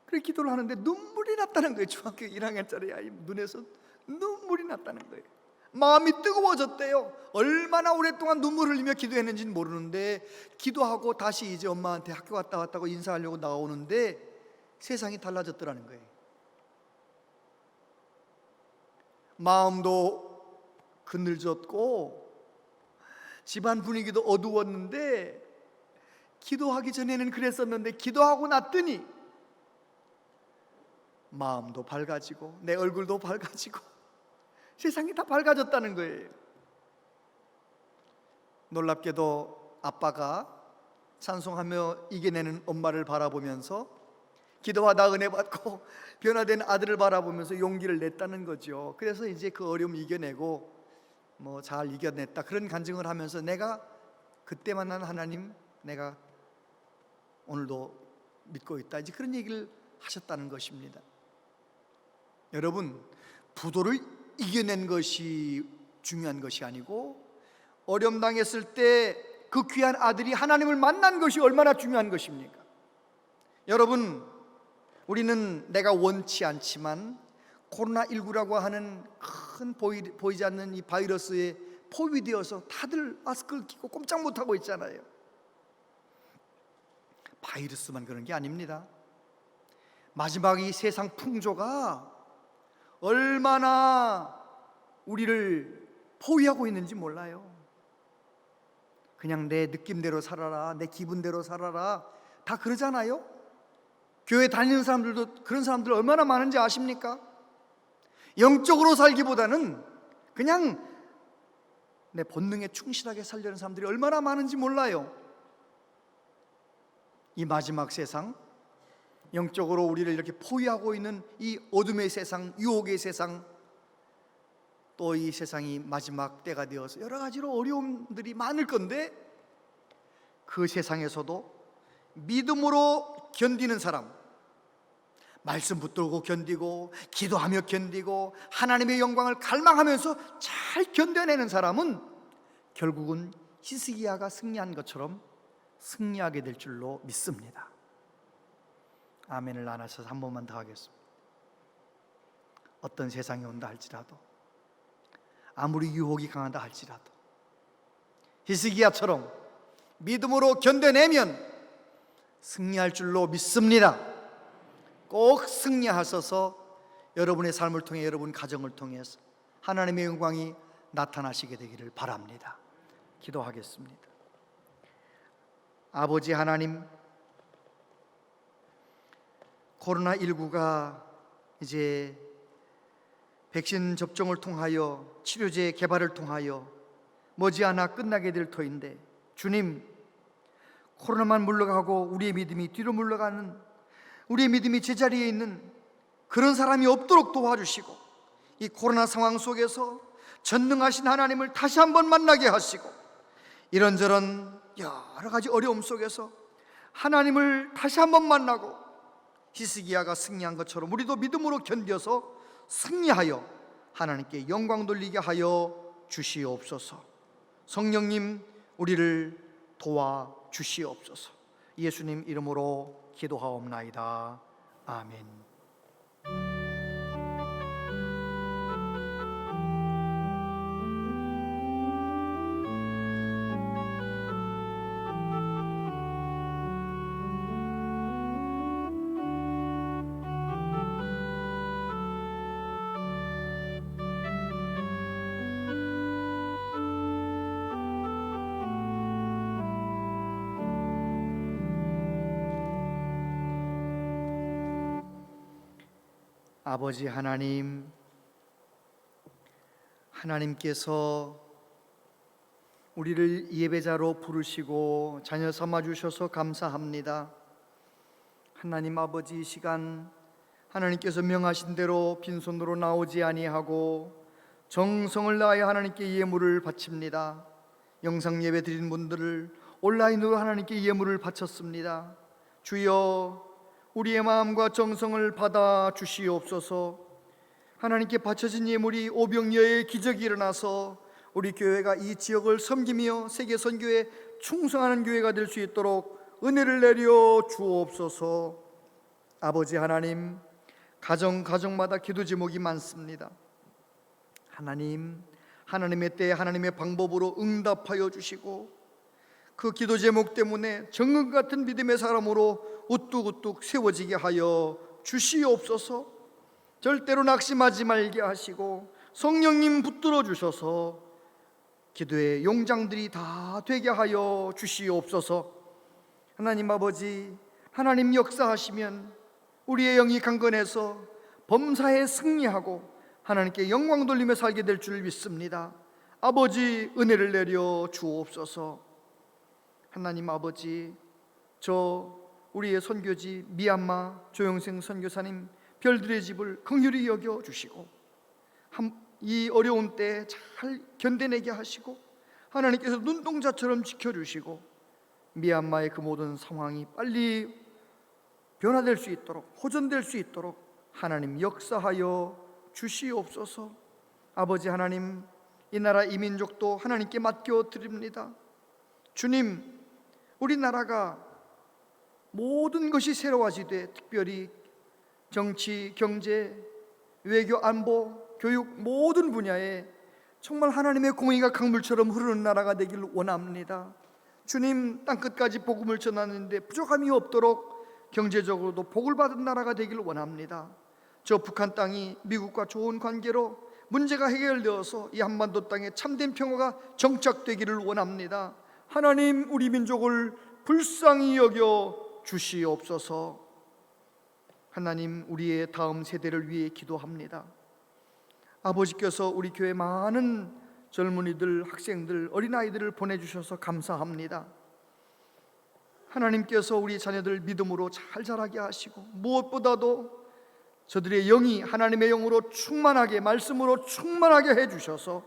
그렇게 기도를 하는데 눈물이 났다는 거예요. 중학교 1학년짜리 아이 눈에서 눈물이 났다는 거예요. 마음이 뜨거워졌대요. 얼마나 오랫동안 눈물 흘리며 기도했는지는 모르는데 기도하고 다시 이제 엄마한테 학교 갔다 왔다고 인사하려고 나오는데 세상이 달라졌더라는 거예요. 마음도 그늘졌고 집안 분위기도 어두웠는데 기도하기 전에는 그랬었는데 기도하고 났더니 마음도 밝아지고 내 얼굴도 밝아지고 세상이 다 밝아졌다는 거예요. 놀랍게도 아빠가 찬송하며 이겨내는 엄마를 바라보면서 기도하다 은혜 받고 변화된 아들을 바라보면서 용기를 냈다는 거죠. 그래서 이제 그 어려움 이겨내고 뭐 잘 이겨냈다 그런 간증을 하면서 내가 그때 만난 하나님 내가 오늘도 믿고 있다 이제 그런 얘기를 하셨다는 것입니다. 여러분, 부도를 이겨낸 것이 중요한 것이 아니고 어려움 당했을 때 그 귀한 아들이 하나님을 만난 것이 얼마나 중요한 것입니까? 여러분, 우리는 내가 원치 않지만 코로나19라고 하는 큰 보이지 않는 이 바이러스에 포위되어서 다들 마스크를 끼고 꼼짝 못하고 있잖아요. 바이러스만 그런 게 아닙니다. 마지막 이 세상 풍조가 얼마나 우리를 포위하고 있는지 몰라요. 그냥 내 느낌대로 살아라, 내 기분대로 살아라 다 그러잖아요. 교회 다니는 사람들도 그런 사람들 얼마나 많은지 아십니까? 영적으로 살기보다는 그냥 내 본능에 충실하게 살려는 사람들이 얼마나 많은지 몰라요. 이 마지막 세상, 영적으로 우리를 이렇게 포위하고 있는 이 어둠의 세상, 유혹의 세상, 또 이 세상이 마지막 때가 되어서 여러 가지로 어려움들이 많을 건데 그 세상에서도 믿음으로 견디는 사람, 말씀 붙들고 견디고 기도하며 견디고 하나님의 영광을 갈망하면서 잘 견뎌내는 사람은 결국은 히스기야가 승리한 것처럼 승리하게 될 줄로 믿습니다. 아멘을 안 하셔서 한 번만 더 하겠습니다. 어떤 세상이 온다 할지라도 아무리 유혹이 강하다 할지라도 히스기야처럼 믿음으로 견뎌내면 승리할 줄로 믿습니다. 꼭 승리하셔서 여러분의 삶을 통해 여러분 가정을 통해서 하나님의 영광이 나타나시게 되기를 바랍니다. 기도하겠습니다. 아버지 하나님, 코로나19가 이제 백신 접종을 통하여 치료제 개발을 통하여 머지않아 끝나게 될 터인데 주님, 코로나만 물러가고 우리의 믿음이 뒤로 물러가는, 우리의 믿음이 제자리에 있는 그런 사람이 없도록 도와주시고 이 코로나 상황 속에서 전능하신 하나님을 다시 한번 만나게 하시고 이런저런 여러 가지 어려움 속에서 하나님을 다시 한번 만나고 히스기야가 승리한 것처럼 우리도 믿음으로 견뎌서 승리하여 하나님께 영광 돌리게 하여 주시옵소서. 성령님, 우리를 도와 주시옵소서. 예수님 이름으로 기도하옵나이다. 아멘. 아버지 하나님, 하나님께서 우리를 예배자로 부르시고 자녀 삼아 주셔서 감사합니다. 하나님 아버지, 이 시간 하나님께서 명하신 대로 빈손으로 나오지 아니하고 정성을 다하여 하나님께 예물을 바칩니다. 영상 예배 드린 분들을 온라인으로 하나님께 예물을 바쳤습니다. 주여, 우리의 마음과 정성을 받아 주시옵소서. 하나님께 바쳐진 예물이 오병이어의 기적이 일어나서 우리 교회가 이 지역을 섬기며 세계 선교에 충성하는 교회가 될 수 있도록 은혜를 내려 주옵소서. 아버지 하나님, 가정마다 기도 제목이 많습니다. 하나님, 하나님의 때에 하나님의 방법으로 응답하여 주시고 그 기도 제목 때문에 정금 같은 믿음의 사람으로 우뚝우뚝 세워지게 하여 주시옵소서. 절대로 낙심하지 말게 하시고 성령님 붙들어 주셔서 기도의 용장들이 다 되게 하여 주시옵소서. 하나님 아버지, 하나님 역사하시면 우리의 영이 강건해서 범사에 승리하고 하나님께 영광 돌리며 살게 될 줄 믿습니다. 아버지, 은혜를 내려 주옵소서. 하나님 아버지, 우리의 선교지 미얀마 조영생 선교사님 별들의 집을 긍휼히 여겨 주시고 이 어려운 때에 잘 견뎌내게 하시고 하나님께서 눈동자처럼 지켜주시고 미얀마의 그 모든 상황이 빨리 변화될 수 있도록, 호전될 수 있도록 하나님 역사하여 주시옵소서. 아버지 하나님, 이 나라 이 민족도 하나님께 맡겨 드립니다. 주님, 우리나라가 모든 것이 새로워지되 특별히 정치, 경제, 외교, 안보, 교육 모든 분야에 정말 하나님의 공의가 강물처럼 흐르는 나라가 되기를 원합니다. 주님, 땅끝까지 복음을 전하는데 부족함이 없도록 경제적으로도 복을 받은 나라가 되기를 원합니다. 저 북한 땅이 미국과 좋은 관계로 문제가 해결되어서 이 한반도 땅에 참된 평화가 정착되기를 원합니다. 하나님, 우리 민족을 불쌍히 여겨 주시옵소서. 하나님, 우리의 다음 세대를 위해 기도합니다. 아버지께서 우리 교회 많은 젊은이들, 학생들, 어린아이들을 보내주셔서 감사합니다. 하나님께서 우리 자녀들 믿음으로 잘 자라게 하시고 무엇보다도 저들의 영이 하나님의 영으로 충만하게, 말씀으로 충만하게 해주셔서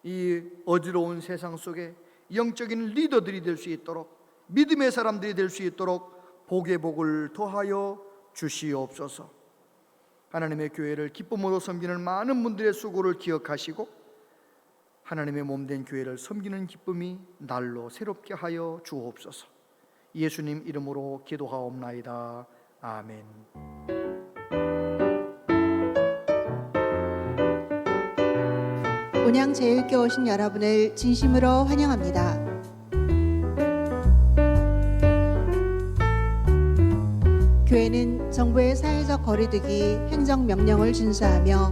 이 어지러운 세상 속에 영적인 리더들이 될 수 있도록, 믿음의 사람들이 될 수 있도록 복의 복을 더하여 주시옵소서. 하나님의 교회를 기쁨으로 섬기는 많은 분들의 수고를 기억하시고 하나님의 몸된 교회를 섬기는 기쁨이 날로 새롭게 하여 주옵소서. 예수님 이름으로 기도하옵나이다. 아멘. 온양제일교 오신 여러분을 진심으로 환영합니다. 교회는 정부의 사회적 거리두기 행정명령을 준수하며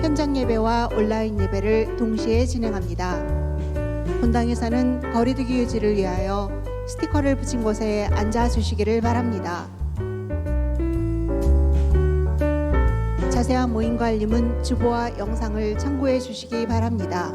현장 예배와 온라인 예배를 동시에 진행합니다. 본당에서는 거리두기 유지를 위하여 스티커를 붙인 곳에 앉아주시기를 바랍니다. 자세한 모임과 알림은 주보와 영상을 참고해 주시기 바랍니다.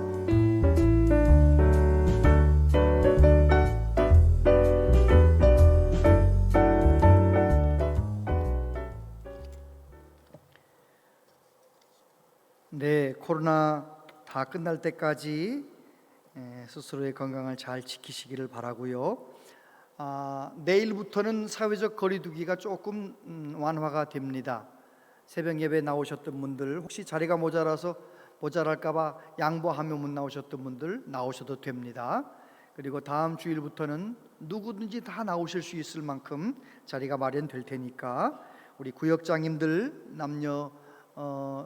네, 코로나 다 끝날 때까지 스스로의 건강을 잘 지키시기를 바라고요. 내일부터는 사회적 거리두기가 조금 완화가 됩니다. 새벽 예배 나오셨던 분들, 혹시 자리가 모자랄까봐 양보하며 못 나오셨던 분들 나오셔도 됩니다. 그리고 다음 주일부터는 누구든지 다 나오실 수 있을 만큼 자리가 마련될 테니까 우리 구역장님들, 남녀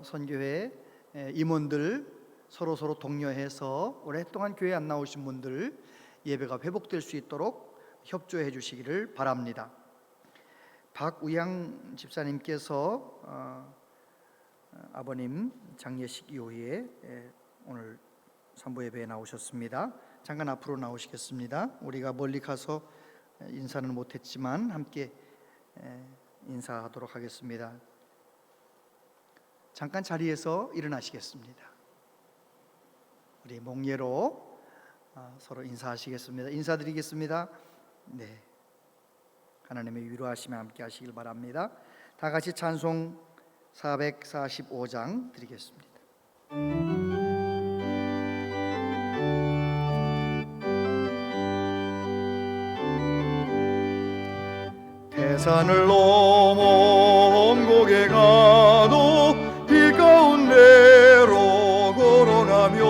선교회 임원들 서로 독려해서 오랫동안 교회 안 나오신 분들 예배가 회복될 수 있도록 협조해 주시기를 바랍니다. 박우양 집사님께서 아버님 장례식 이후에 오늘 선부 예배에 나오셨습니다. 잠깐 앞으로 나오시겠습니다. 우리가 멀리 가서 인사는 못했지만 함께 인사하도록 하겠습니다. 잠깐 자리에서 일어나시겠습니다. 우리 몽예로 서로 인사하시겠습니다. 인사드리겠습니다. 네, 하나님의 위로하심에 함께 하시길 바랍니다. 다 같이 찬송 445장 드리겠습니다. 대산을 넘어 엄곡에 가도 길 가운데로 걸어가면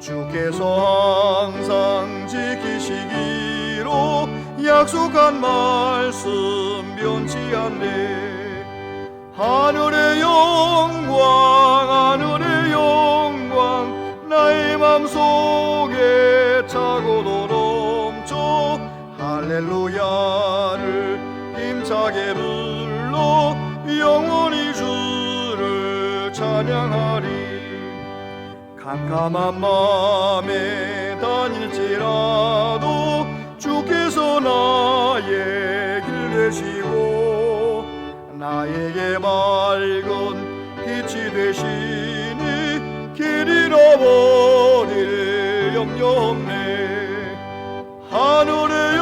주께서 항상 지키시기로 약속한 말씀 변치 않네. 하늘의 영광 나의 맘속에 차고도 넘쳐 할렐루야를 힘차게 불러 영원히 주를 찬양하리. 캄캄한 맘에 다닐지라도 주께서 나의 길 되시고 나에게 밝은 빛이 되시니 길 잃어버릴 염려 없네. 하늘의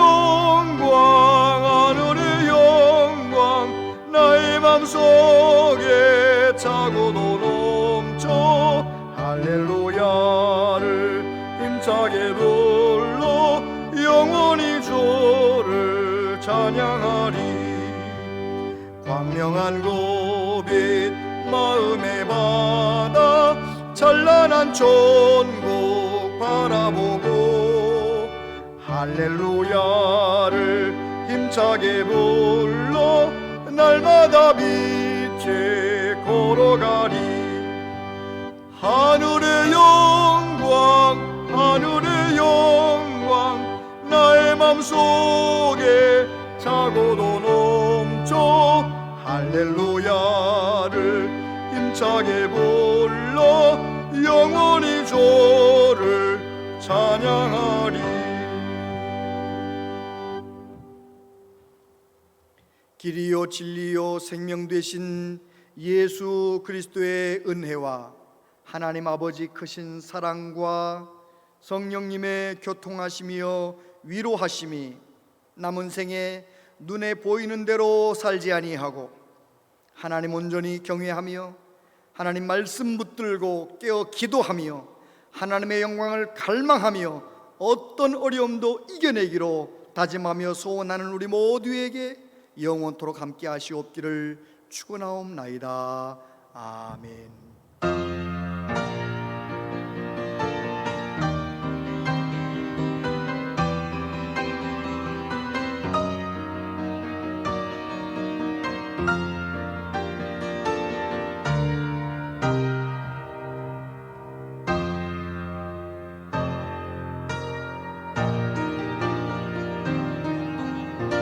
영광 나의 맘속에 차고도 넘쳐 할렐루야를 힘차게 불러 영원히 주를 찬양하리. 광명한 고빛 마음에 받아 찬란한 천국 바라보고 할렐루야를 힘차게 불러 날마다 빛에 걸어가리. 하늘의 영광 나의 맘속에 차고도 넘쳐 할렐루야를 힘차게 불러 영원히 주를 찬양하리. 길이요 진리요 생명 되신 예수 그리스도의 은혜와 하나님 아버지 크신 사랑과 성령님의 교통하심이여 위로하심이 남은 생에 눈에 보이는 대로 살지 아니하고 하나님 온전히 경외하며 하나님 말씀 붙들고 깨어 기도하며 하나님의 영광을 갈망하며 어떤 어려움도 이겨내기로 다짐하며 소원하는 우리 모두에게 영원토록 함께 하시옵기를 축원하옵나이다. 아멘.